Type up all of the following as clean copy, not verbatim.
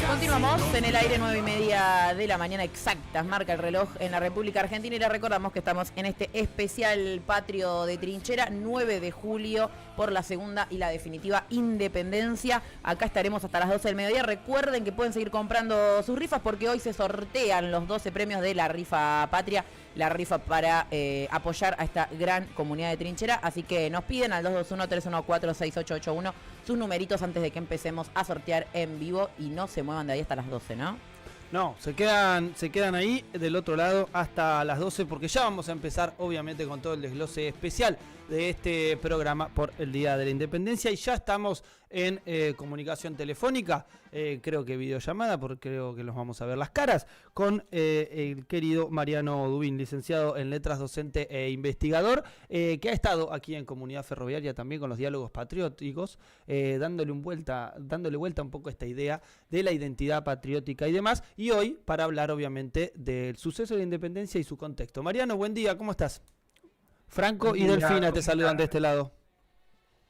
Continuamos en el aire, 9:30 de la mañana exactas, marca el reloj en la República Argentina y le recordamos que estamos en este especial patrio de trinchera, 9 de julio, por la segunda y la definitiva independencia. Acá estaremos hasta las 12 del mediodía. Recuerden que pueden seguir comprando sus rifas porque hoy se sortean los 12 premios de la rifa patria, la rifa para apoyar a esta gran comunidad de trinchera. Así que nos piden al 221-314-6881 sus numeritos antes de que empecemos a sortear en vivo y no se muevan de ahí hasta las 12, ¿no? No, se quedan ahí del otro lado hasta las 12 porque ya vamos a empezar obviamente con todo el desglose especial de este programa por el Día de la Independencia y ya estamos en comunicación telefónica, creo que videollamada, porque creo que los vamos a ver las caras, con el querido Mariano Dubín, licenciado en Letras, docente e investigador, que ha estado aquí en Comunidad Ferroviaria también con los diálogos patrióticos, dándole vuelta un poco a esta idea de la identidad patriótica y demás, y hoy para hablar obviamente del suceso de la independencia y su contexto. Mariano, buen día, ¿cómo estás? Franco y Delfina te saludan de este lado.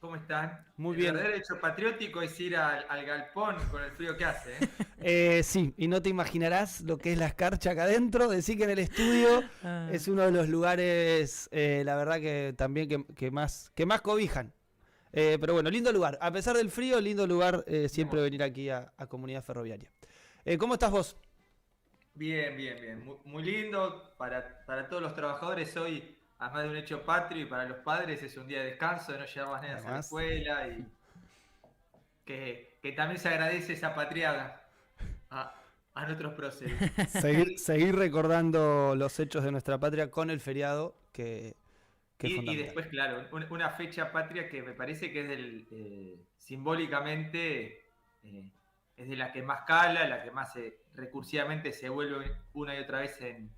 ¿Cómo están? Muy bien. El verdadero hecho patriótico es ir al galpón con el frío que hace, Sí, y no te imaginarás lo que es la escarcha acá adentro. Decir que en el estudio es uno de los lugares, la verdad que también que más cobijan. Pero bueno, lindo lugar. A pesar del frío, lindo lugar siempre venir aquí a Comunidad Ferroviaria. ¿Cómo estás vos? Bien. Muy lindo para todos los trabajadores hoy. Además de un hecho patrio y para los padres es un día de descanso, de no llevar las nenas a la escuela y que también se agradece esa patriada a nuestros próceres. Seguir recordando los hechos de nuestra patria con el feriado que y después, claro, una fecha patria que me parece que es simbólicamente es de la que más cala, la que más recursivamente se vuelve una y otra vez en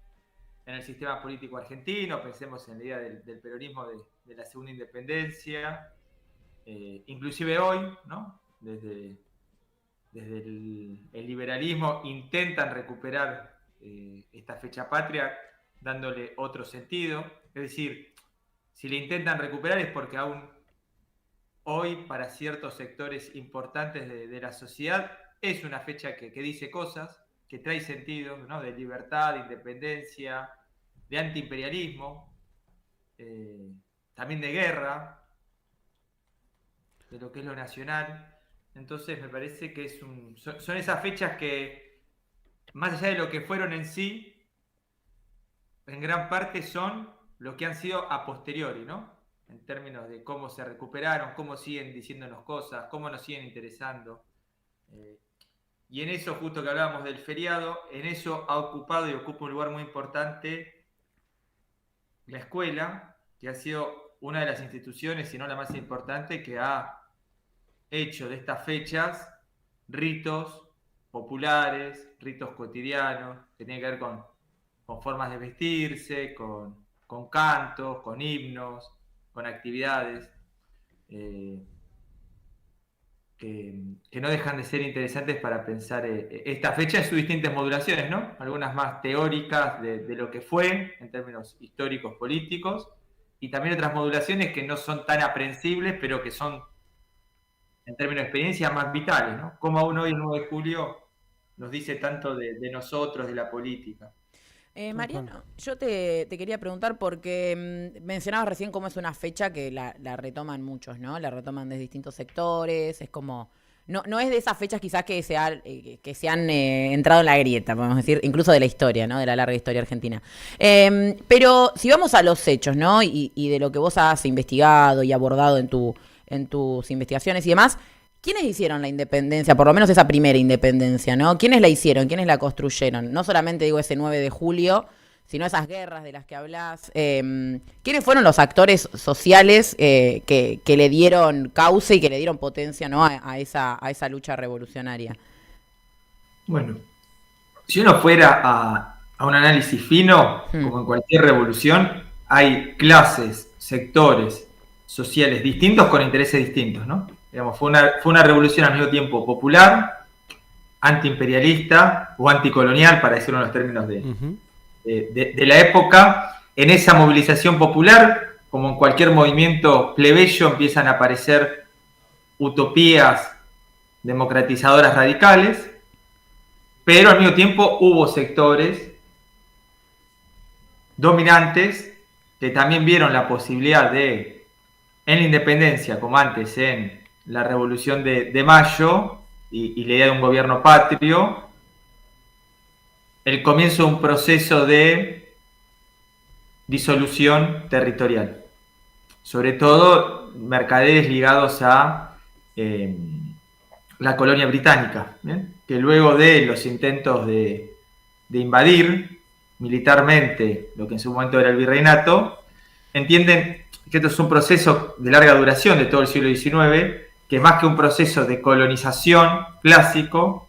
el sistema político argentino. Pensemos en la idea del peronismo de la segunda independencia, inclusive hoy, ¿no? Desde el liberalismo intentan recuperar esta fecha patria dándole otro sentido. Es decir, si la intentan recuperar es porque aún hoy para ciertos sectores importantes de la sociedad es una fecha que dice cosas, que trae sentido, ¿no? De libertad, de independencia, de antiimperialismo, también de guerra, de lo que es lo nacional. Entonces me parece que son esas fechas que, más allá de lo que fueron en sí, en gran parte son lo que han sido a posteriori, ¿no? En términos de cómo se recuperaron, cómo siguen diciéndonos cosas, cómo nos siguen interesando. Y en eso, justo que hablábamos del feriado, en eso ha ocupado y ocupa un lugar muy importante la escuela, que ha sido una de las instituciones, si no la más importante, que ha hecho de estas fechas ritos populares, ritos cotidianos, que tienen que ver con formas de vestirse, con cantos, con himnos, con actividades. Que no dejan de ser interesantes para pensar esta fecha en sus distintas modulaciones, ¿no? Algunas más teóricas de lo que fue en términos históricos, políticos, y también otras modulaciones que no son tan aprehensibles, pero que son, en términos de experiencia, más vitales, ¿no? Como aún hoy, el 9 de julio, nos dice tanto de nosotros, de la política. Mariano, yo te quería preguntar porque mencionabas recién cómo es una fecha que la retoman muchos, ¿no? La retoman desde distintos sectores, es como... No es de esas fechas quizás que se han entrado en la grieta, podemos decir, incluso de la historia, ¿no? De la larga historia argentina. Pero si vamos a los hechos, ¿no? Y de lo que vos has investigado y abordado en tus investigaciones y demás, ¿quiénes hicieron la independencia? Por lo menos esa primera independencia, ¿no? ¿Quiénes la hicieron? ¿Quiénes la construyeron? No solamente digo ese 9 de julio, sino esas guerras de las que hablás. ¿Quiénes fueron los actores sociales que le dieron cauce y que le dieron potencia, ¿no? a esa lucha revolucionaria? Bueno, si uno fuera a un análisis fino, como en cualquier revolución, hay clases, sectores sociales distintos con intereses distintos, ¿no? Digamos, fue una revolución al mismo tiempo popular, antiimperialista o anticolonial, para decirlo en los términos de la época. En esa movilización popular, como en cualquier movimiento plebeyo, empiezan a aparecer utopías democratizadoras radicales, pero al mismo tiempo hubo sectores dominantes que también vieron la posibilidad de, en la independencia, como antes en la Revolución de Mayo y la idea de un gobierno patrio, el comienzo de un proceso de disolución territorial. Sobre todo mercaderes ligados a la colonia británica, ¿bien? Que luego de los intentos de invadir militarmente lo que en su momento era el virreinato, entienden que esto es un proceso de larga duración de todo el siglo XIX, que más que un proceso de colonización clásico,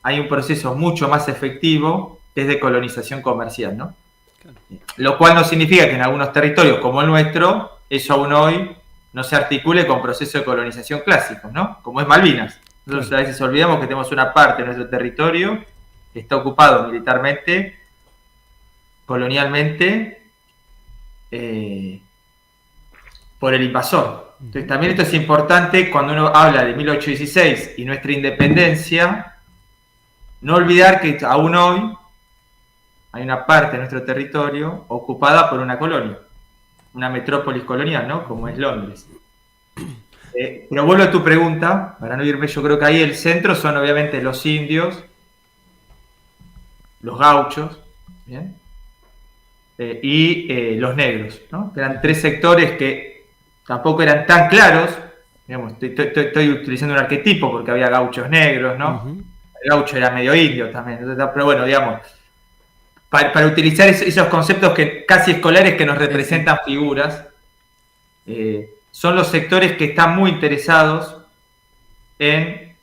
hay un proceso mucho más efectivo que es de colonización comercial, ¿no? Claro. Lo cual no significa que en algunos territorios como el nuestro, eso aún hoy no se articule con procesos de colonización clásicos, ¿no? Como es Malvinas. Nosotros claro. A veces olvidamos que tenemos una parte de nuestro territorio que está ocupado militarmente, colonialmente, por el invasor. Entonces también esto es importante cuando uno habla de 1816 y nuestra independencia, no olvidar que aún hoy hay una parte de nuestro territorio ocupada por una colonia, una metrópolis colonial, ¿no? Como es Londres. Pero vuelvo a tu pregunta, para no irme, yo creo que ahí el centro son obviamente los indios, los gauchos, ¿bien? Y los negros, ¿no? Que eran tres sectores que tampoco eran tan claros, digamos, estoy utilizando un arquetipo porque había gauchos negros, ¿no? Uh-huh. El gaucho era medio indio también, pero bueno, digamos, para utilizar esos conceptos que casi escolares que nos representan figuras, son los sectores que están muy interesados en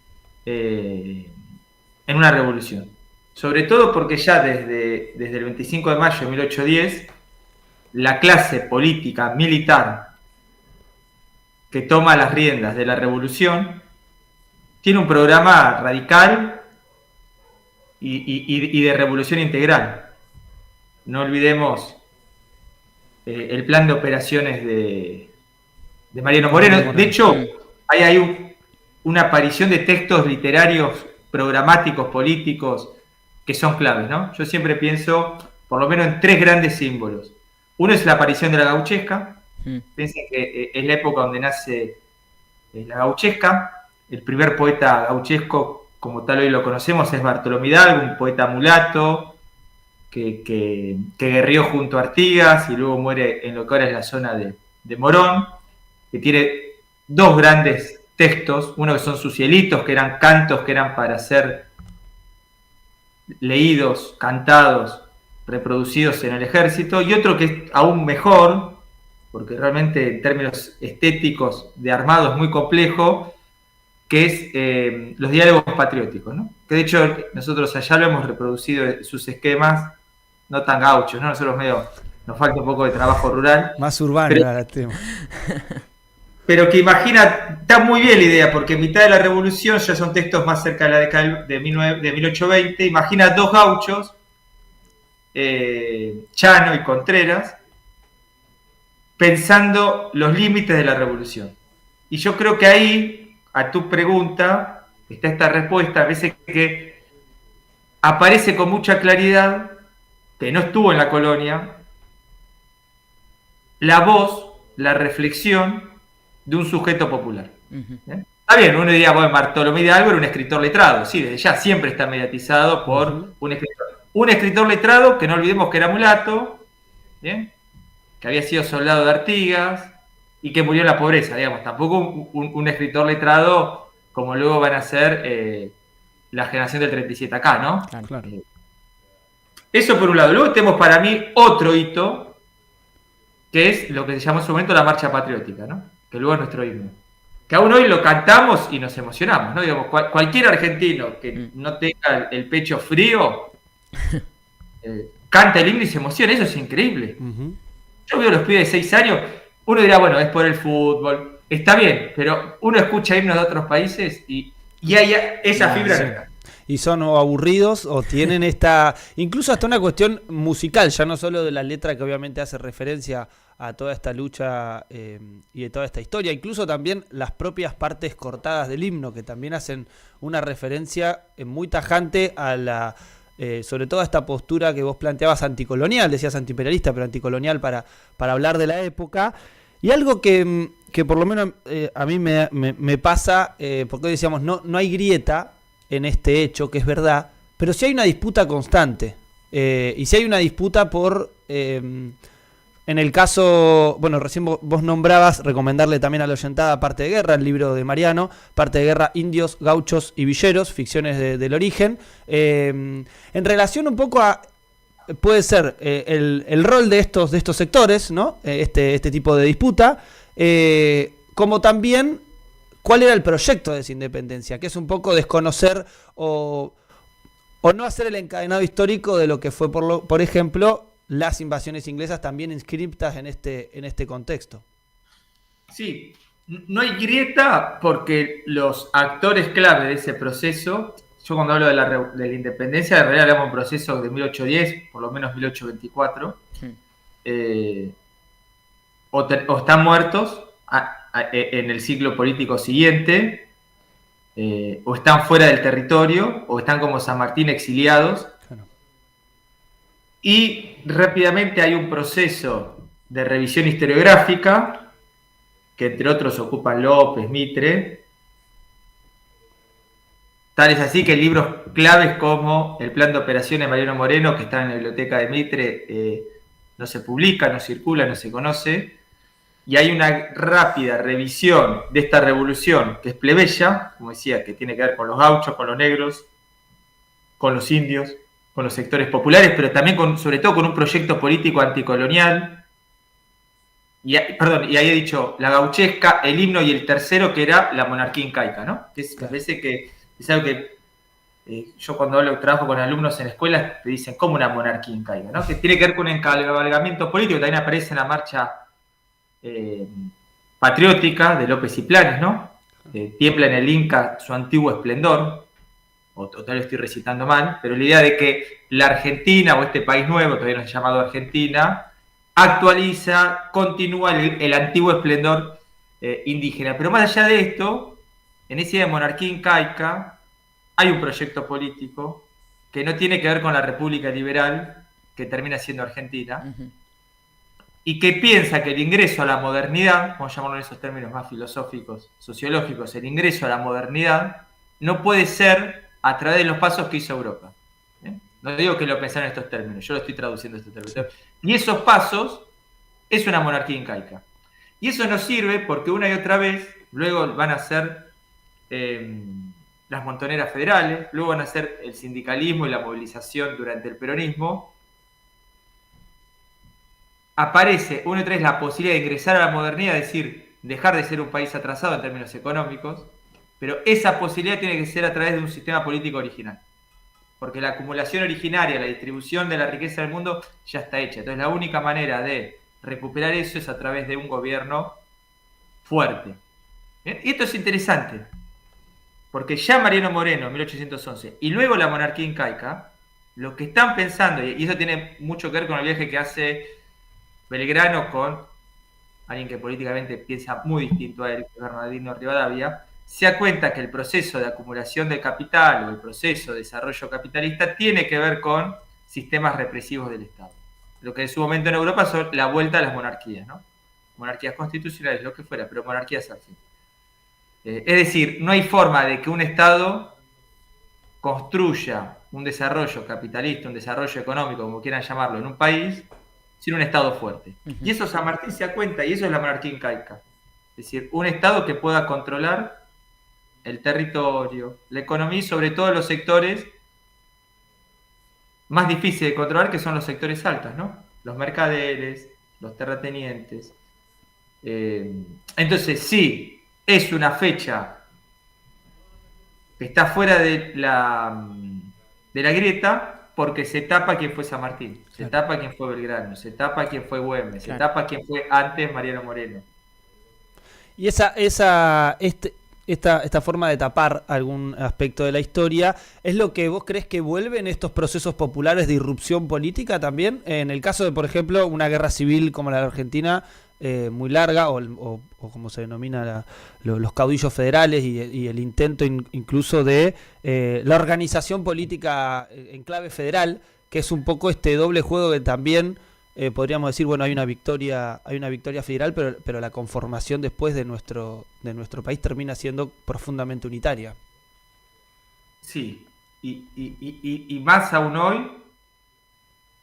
una revolución. Sobre todo porque ya desde el 25 de mayo de 1810, la clase política militar que toma las riendas de la revolución tiene un programa radical y de revolución integral. No olvidemos el plan de operaciones de Mariano Moreno. De hecho, hay una aparición de textos literarios, programáticos, políticos, que son claves, ¿no? Yo siempre pienso, por lo menos, en tres grandes símbolos. Uno es la aparición de la gauchesca. Piensen que es la época donde nace la gauchesca. El primer poeta gauchesco, como tal hoy lo conocemos, es Bartolomé Hidalgo, un poeta mulato que guerrió junto a Artigas y luego muere en lo que ahora es la zona de Morón, que tiene dos grandes textos, uno que son sus cielitos, que eran cantos que eran para ser leídos, cantados, reproducidos en el ejército, y otro que es aún mejor, porque realmente en términos estéticos de armado es muy complejo, que es los diálogos patrióticos, ¿no? Que de hecho nosotros allá lo hemos reproducido sus esquemas, no tan gauchos, ¿no? Nosotros nos falta un poco de trabajo rural. Más urbano era el tema. Pero que imagina, está muy bien la idea, porque en mitad de la revolución ya son textos más cerca de la década de 1820, imagina dos gauchos, Chano y Contreras, pensando los límites de la revolución. Y yo creo que ahí, a tu pregunta, está esta respuesta, a veces que aparece con mucha claridad, que no estuvo en la colonia, la voz, la reflexión de un sujeto popular. Uh-huh. Está bien, uno diría, bueno, Bartolomé Hidalgo era un escritor letrado, sí, desde ya siempre está mediatizado por uh-huh. un escritor. Un escritor letrado, que no olvidemos que era mulato, ¿bien? Que había sido soldado de Artigas y que murió en la pobreza, digamos. Tampoco un escritor letrado como luego van a ser la generación del 37 acá, ¿no? Claro. Eso por un lado. Luego tenemos para mí otro hito, que es lo que se llamó en su momento la marcha patriótica, ¿no? Que luego es nuestro himno. Que aún hoy lo cantamos y nos emocionamos, ¿no? Digamos, cualquier argentino que no tenga el pecho frío, canta el himno y se emociona. Eso es increíble. Uh-huh. Yo veo a los pibes de 6 años, uno dirá, bueno, es por el fútbol, está bien, pero uno escucha himnos de otros países y hay esa fibra. Sí. Y son o aburridos o tienen esta, incluso hasta una cuestión musical, ya no solo de la letra que obviamente hace referencia a toda esta lucha y de toda esta historia. Incluso también las propias partes cortadas del himno, que también hacen una referencia muy tajante a la... sobre todo a esta postura que vos planteabas anticolonial, decías antiimperialista, pero anticolonial para hablar de la época. Y algo que por lo menos a mí me pasa, porque hoy decíamos, no hay grieta en este hecho, que es verdad, pero sí hay una disputa constante. Y sí hay una disputa por... en el caso, bueno, recién vos nombrabas, recomendarle también a la oyentada Parte de Guerra, el libro de Mariano, Parte de Guerra, Indios, Gauchos y Villeros, ficciones del origen. En relación un poco a, puede ser el rol de estos sectores, ¿no? Este tipo de disputa, como también cuál era el proyecto de esa independencia, que es un poco desconocer o no hacer el encadenado histórico de lo que fue, por ejemplo, las invasiones inglesas también inscriptas en este contexto. Sí, no hay grieta porque los actores clave de ese proceso, yo cuando hablo de la independencia, en realidad hablamos de un proceso de 1810, por lo menos 1824, o están muertos en el ciclo político siguiente, o están fuera del territorio, o están como San Martín exiliados. Y rápidamente hay un proceso de revisión historiográfica, que entre otros ocupan López, Mitre. Tal es así que libros claves como el plan de operaciones de Mariano Moreno, que está en la biblioteca de Mitre, no se publica, no circula, no se conoce. Y hay una rápida revisión de esta revolución, que es plebeya, como decía, que tiene que ver con los gauchos, con los negros, con los indios, con los sectores populares, pero también sobre todo con un proyecto político anticolonial. Y ahí he dicho la gauchesca, el himno y el tercero, que era la monarquía incaica, ¿no? Que me parece que es algo que yo cuando trabajo con alumnos en escuelas te dicen, ¿cómo una monarquía incaica? ¿No? Que tiene que ver con un encabalgamiento político, también aparece en la marcha patriótica de López y Planes, ¿no? Tiembla en el Inca su antiguo esplendor, o tal vez estoy recitando mal, pero la idea de que la Argentina, o este país nuevo, todavía no se ha llamado Argentina, actualiza, continúa el antiguo esplendor indígena. Pero más allá de esto, en esa idea de monarquía incaica, hay un proyecto político que no tiene que ver con la República Liberal, que termina siendo Argentina, y que piensa que el ingreso a la modernidad, vamos a llamarlo en esos términos más filosóficos, sociológicos, el ingreso a la modernidad no puede ser a través de los pasos que hizo Europa. No digo que lo pensaron en estos términos, yo lo estoy traduciendo en estos términos. Y esos pasos es una monarquía incaica. Y eso nos sirve porque una y otra vez, luego van a ser las montoneras federales, luego van a ser el sindicalismo y la movilización durante el peronismo. Aparece una y otra vez la posibilidad de ingresar a la modernidad, es decir, dejar de ser un país atrasado en términos económicos, pero esa posibilidad tiene que ser a través de un sistema político original. Porque la acumulación originaria, la distribución de la riqueza del mundo ya está hecha. Entonces la única manera de recuperar eso es a través de un gobierno fuerte. Y esto es interesante, porque ya Mariano Moreno, en 1811, y luego la monarquía incaica, lo que están pensando, y eso tiene mucho que ver con el viaje que hace Belgrano con alguien que políticamente piensa muy distinto a él, Bernardino Rivadavia, se da cuenta que el proceso de acumulación de capital o el proceso de desarrollo capitalista tiene que ver con sistemas represivos del Estado. Lo que en su momento en Europa son la vuelta a las monarquías, ¿no? Monarquías constitucionales, lo que fuera, pero monarquías al fin. Es decir, no hay forma de que un Estado construya un desarrollo capitalista, un desarrollo económico, como quieran llamarlo, en un país, sin un Estado fuerte. Y eso San Martín se da cuenta, y eso es la monarquía incaica. Es decir, un Estado que pueda controlar el territorio, la economía y sobre todo los sectores más difíciles de controlar, que son los sectores altos, ¿no? Los mercaderes, los terratenientes. Entonces, sí, es una fecha que está fuera de la grieta, porque se tapa quién fue San Martín, se tapa quién fue Belgrano, se tapa quién fue Güemes, se tapa quién fue antes Mariano Moreno. Y esta forma de tapar algún aspecto de la historia, ¿es lo que vos crees que vuelve en estos procesos populares de irrupción política también? En el caso de, por ejemplo, una guerra civil como la de Argentina, muy larga, o como se denomina los caudillos federales y el intento incluso de la organización política en clave federal, que es un poco este doble juego que también podríamos decir, bueno, hay una victoria federal, pero la conformación después de nuestro país termina siendo profundamente unitaria. Sí, y más aún hoy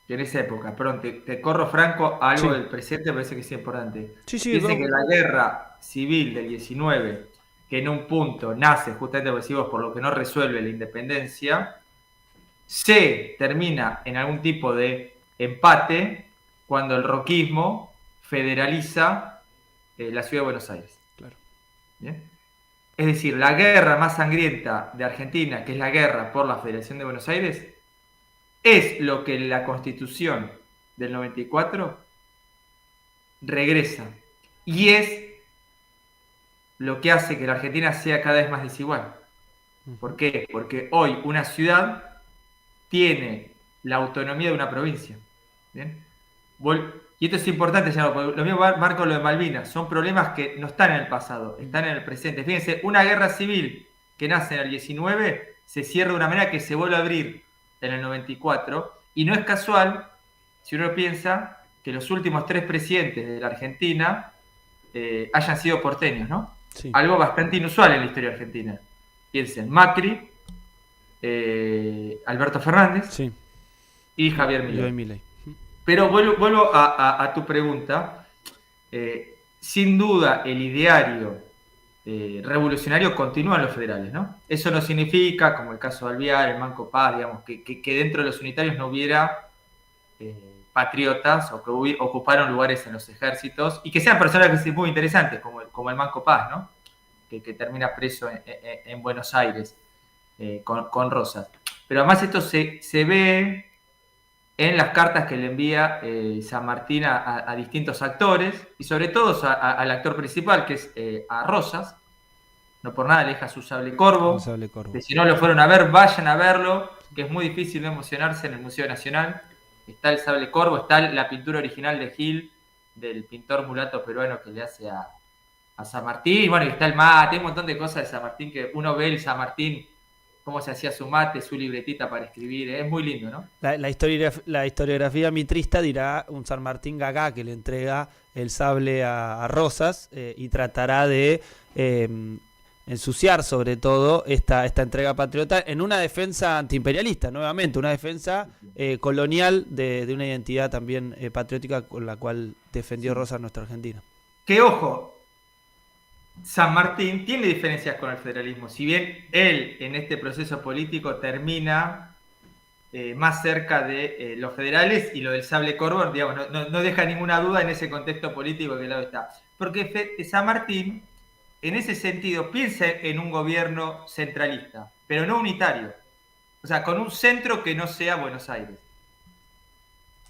que en esa época. Perdón, te corro, Franco, a algo del presente, me parece que es importante. Sí, Piensen que la guerra civil del 19, que en un punto nace justamente por lo que no resuelve la independencia, se termina en algún tipo de empate cuando el roquismo federaliza la ciudad de Buenos Aires. Claro. ¿Bien? Es decir, la guerra más sangrienta de Argentina, que es la guerra por la Federación de Buenos Aires, es lo que la Constitución del 94 regresa. Y es lo que hace que la Argentina sea cada vez más desigual. ¿Por qué? Porque hoy una ciudad tiene la autonomía de una provincia. ¿Bien? Y esto es importante, lo mismo marco lo de Malvinas. Son problemas que no están en el pasado, están en el presente. Fíjense, una guerra civil que nace en el 19 se cierra de una manera que se vuelve a abrir en el 94, y no es casual, si uno piensa, que los últimos 3 presidentes de la Argentina hayan sido porteños, ¿no? Sí. Algo bastante inusual en la historia argentina. Piensen, Macri, Alberto Fernández, sí, y Javier Milei. Milei. Pero vuelvo a tu pregunta. Sin duda, el ideario revolucionario continúa en los federales, ¿no? Eso no significa, como el caso de Alvear, el Manco Paz, digamos, que dentro de los unitarios no hubiera patriotas o que ocuparon lugares en los ejércitos y que sean personajes muy interesantes, como el Manco Paz, ¿no? Que termina preso en Buenos Aires con Rosas. Pero además esto se ve en las cartas que le envía San Martín a distintos actores, y sobre todo al actor principal, que es a Rosas. No por nada le deja su sable corvo. Que si no lo fueron a ver, vayan a verlo, que es muy difícil de emocionarse en el Museo Nacional. Está el sable corvo, está la pintura original de Gil, del pintor mulato peruano que le hace a San Martín. Bueno, y está el mate, hay un montón de cosas de San Martín que uno ve el San Martín, cómo se hacía su mate, su libretita para escribir. Es muy lindo, ¿no? La historiografía mitrista dirá un San Martín Gagá que le entrega el sable a Rosas y tratará de ensuciar sobre todo esta entrega patriota en una defensa antiimperialista, nuevamente, una defensa colonial de una identidad también patriótica con la cual defendió Rosas nuestra Argentina. Que ojo, San Martín tiene diferencias con el federalismo. Si bien él en este proceso político termina más cerca de los federales, y lo del sable corvo, digamos, no deja ninguna duda en ese contexto político que lado está. Porque San Martín, en ese sentido, piensa en un gobierno centralista, pero no unitario. O sea, con un centro que no sea Buenos Aires.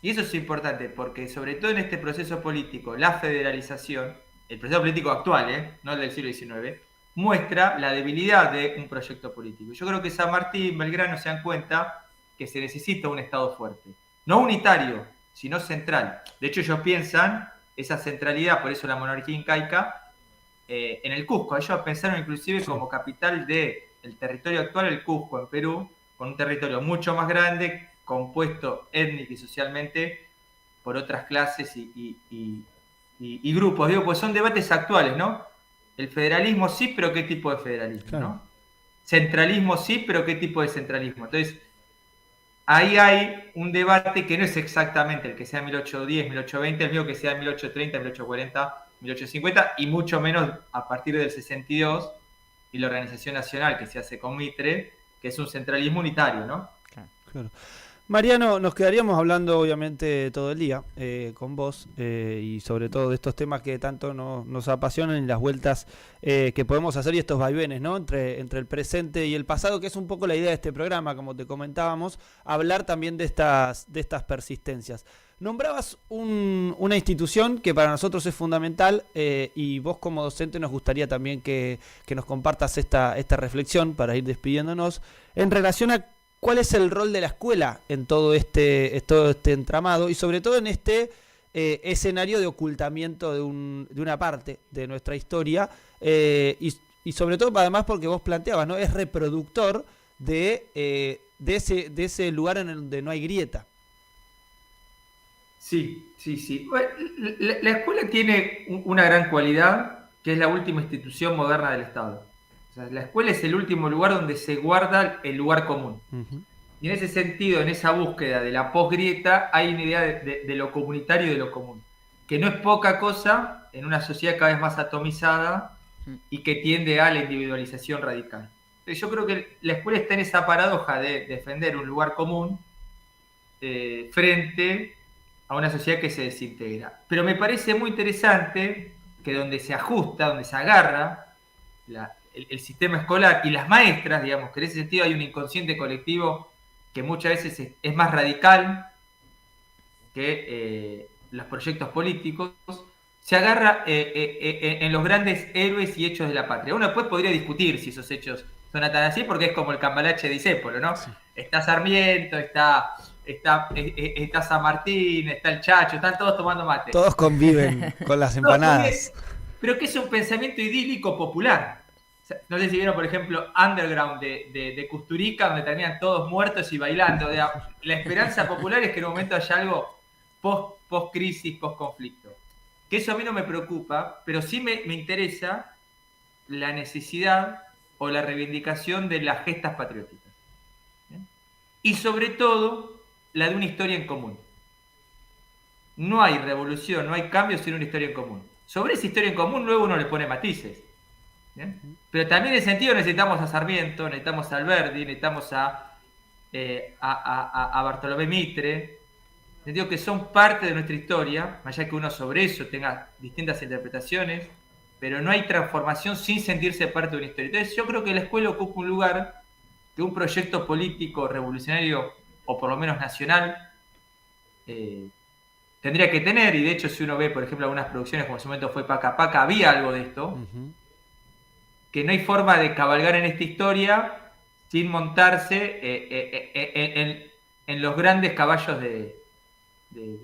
Y eso es importante, porque sobre todo en este proceso político, la federalización, el proceso político actual, no el del siglo XIX, muestra la debilidad de un proyecto político. Yo creo que San Martín, Belgrano se dan cuenta que se necesita un Estado fuerte. No unitario, sino central. De hecho, ellos piensan esa centralidad, por eso la monarquía incaica, en el Cusco. Ellos pensaron inclusive como capital del territorio actual, el Cusco, en Perú, con un territorio mucho más grande, compuesto étnica y socialmente por otras clases y grupos. Digo, pues son debates actuales, ¿no? El federalismo sí, pero ¿qué tipo de federalismo? Claro. ¿No? Centralismo sí, pero ¿qué tipo de centralismo? Entonces, ahí hay un debate que no es exactamente el que sea 1810, 1820, el mismo que sea 1830, 1840, 1850, y mucho menos a partir del 62 y la organización nacional que se hace con Mitre, que es un centralismo unitario, ¿no? Claro. Mariano, nos quedaríamos hablando obviamente todo el día con vos y sobre todo de estos temas que tanto nos apasionan y las vueltas que podemos hacer y estos vaivenes, ¿no? Entre el presente y el pasado, que es un poco la idea de este programa, como te comentábamos, hablar también de estas persistencias. Nombrabas una institución que para nosotros es fundamental y vos como docente nos gustaría también que nos compartas esta reflexión para ir despidiéndonos en relación a cuál es el rol de la escuela en todo este entramado y sobre todo en este escenario de ocultamiento de una parte de nuestra historia y sobre todo además porque vos planteabas, ¿no? Es reproductor de ese lugar en donde no hay grieta. Sí. Bueno, la escuela tiene una gran cualidad, que es la última institución moderna del Estado. O sea, la escuela es el último lugar donde se guarda el lugar común. Uh-huh. Y en ese sentido, en esa búsqueda de la posgrieta, hay una idea de lo comunitario y de lo común, que no es poca cosa en una sociedad cada vez más atomizada y que tiende a la individualización radical. Entonces, yo creo que la escuela está en esa paradoja de defender un lugar común frente a una sociedad que se desintegra. Pero me parece muy interesante que donde se ajusta, donde se agarra el sistema escolar y las maestras, digamos, que en ese sentido hay un inconsciente colectivo que muchas veces es más radical que los proyectos políticos, se agarra en los grandes héroes y hechos de la patria. Uno después podría discutir si esos hechos son tan así, porque es como el cambalache de Discépolo, ¿no? Sí. Está Sarmiento, está San Martín, está el Chacho, están todos tomando mate. Todos conviven con las empanadas. Pero que es un pensamiento idílico popular. O sea, no sé si vieron, por ejemplo, Underground de Kusturica, donde terminan todos muertos y bailando. La esperanza popular es que en un momento haya algo post-crisis, post-conflicto. Que eso a mí no me preocupa, pero sí me interesa la necesidad o la reivindicación de las gestas patrióticas. ¿Bien? Y sobre todo, la de una historia en común. No hay revolución, no hay cambio sin una historia en común. Sobre esa historia en común luego uno le pone matices. ¿Bien? Pero también en ese sentido necesitamos a Sarmiento, necesitamos a Alberdi, necesitamos a Bartolomé Mitre, en el sentido que son parte de nuestra historia, más allá que uno sobre eso tenga distintas interpretaciones, pero no hay transformación sin sentirse parte de una historia. Entonces yo creo que la escuela ocupa un lugar que un proyecto político revolucionario, o por lo menos nacional, tendría que tener, y de hecho si uno ve, por ejemplo, algunas producciones como en su momento fue Paca Paca, había algo de esto, uh-huh. Que no hay forma de cabalgar en esta historia sin montarse en los grandes caballos de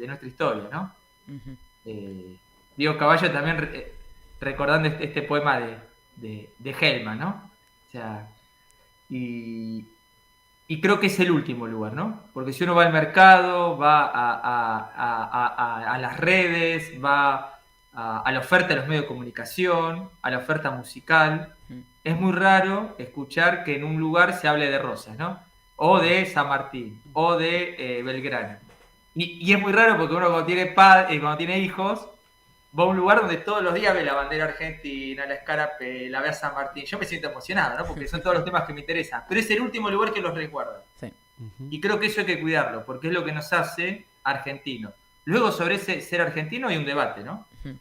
nuestra historia, ¿no? Uh-huh. Digo caballo también recordando este poema de Hellman, ¿no? O sea, y creo que es el último lugar, ¿no? Porque si uno va al mercado, va a las redes, va a la oferta de los medios de comunicación, a la oferta musical, es muy raro escuchar que en un lugar se hable de Rosas, ¿no? O de San Martín, o de Belgrano. Y es muy raro porque uno cuando tiene hijos, va a un lugar donde todos los días ve la bandera argentina, la escarapela, la ve a San Martín. Yo me siento emocionado, ¿no? Porque son todos los temas que me interesan. Pero es el último lugar que los resguarda. Sí. Uh-huh. Y creo que eso hay que cuidarlo, porque es lo que nos hace argentinos. Luego sobre ese ser argentino hay un debate, ¿no? Uh-huh.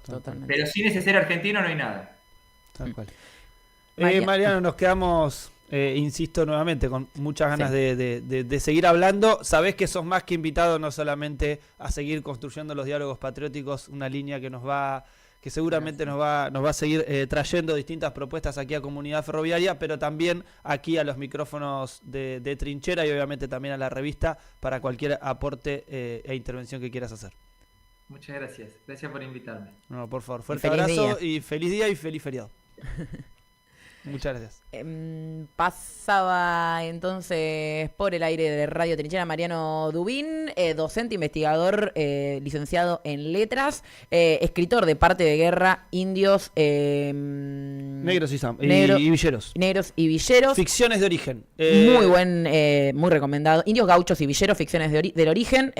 Totalmente. Pero sin ese ser argentino no hay nada. Tal cual. Mariano, nos quedamos... insisto nuevamente, con muchas ganas de seguir hablando. Sabés que sos más que invitado no solamente a seguir construyendo los diálogos patrióticos, una línea que seguramente nos va a seguir trayendo distintas propuestas aquí a Comunidad Ferroviaria, pero también aquí a los micrófonos de Trinchera y obviamente también a la revista para cualquier aporte e intervención que quieras hacer. Muchas gracias. Gracias por invitarme. No, por favor. Fuerte abrazo y feliz día y feliz feriado. Muchas gracias. Pasaba entonces por el aire de Radio Trinchera Mariano Dubín, docente, investigador, licenciado en letras, escritor de Parte de Guerra, Indios, Negros y Villeros. Negros y Villeros. Ficciones de origen. Muy buen, muy recomendado. Indios, Gauchos y Villeros, Ficciones del origen.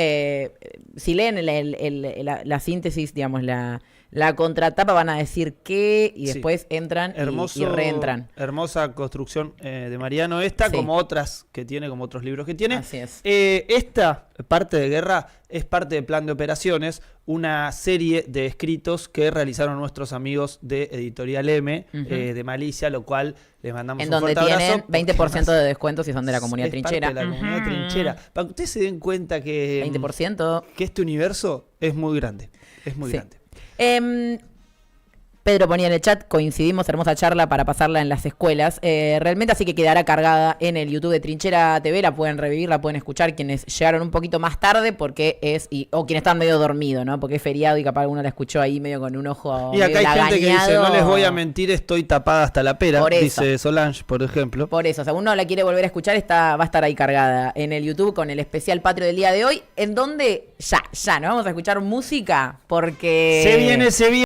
Si leen la síntesis, digamos, la la contratapa van a decir qué y Sí. después entran y reentran. Hermosa construcción de Mariano esta, Sí. como otras que tiene, como otros libros que tiene. Así es. Esta parte de guerra es parte del plan de operaciones, una serie de escritos que realizaron nuestros amigos de Editorial M de Malicia, lo cual les mandamos En un donde fuerte tienen abrazo. 20% de descuento si son de la comunidad Es trinchera. parte de la comunidad trinchera. Para que ustedes se den cuenta que 20%. que este universo es muy grande. Es muy Sí. grande. Pedro ponía en el chat, coincidimos, hermosa charla para pasarla en las escuelas. Realmente así que quedará cargada en el YouTube de Trinchera TV, la pueden revivir, la pueden escuchar quienes llegaron un poquito más tarde porque o quienes están medio dormidos, ¿no? Porque es feriado y capaz alguno la escuchó ahí medio con un ojo Y acá medio hay gente que dice, lagañado. no les voy a mentir, estoy tapada hasta la pera, Por eso. dice Solange, por ejemplo. Por eso, si uno la quiere volver a escuchar, va a estar ahí cargada en el YouTube con el especial Patrio del día de hoy, en donde ya, ¿no? Vamos a escuchar música porque... Se viene.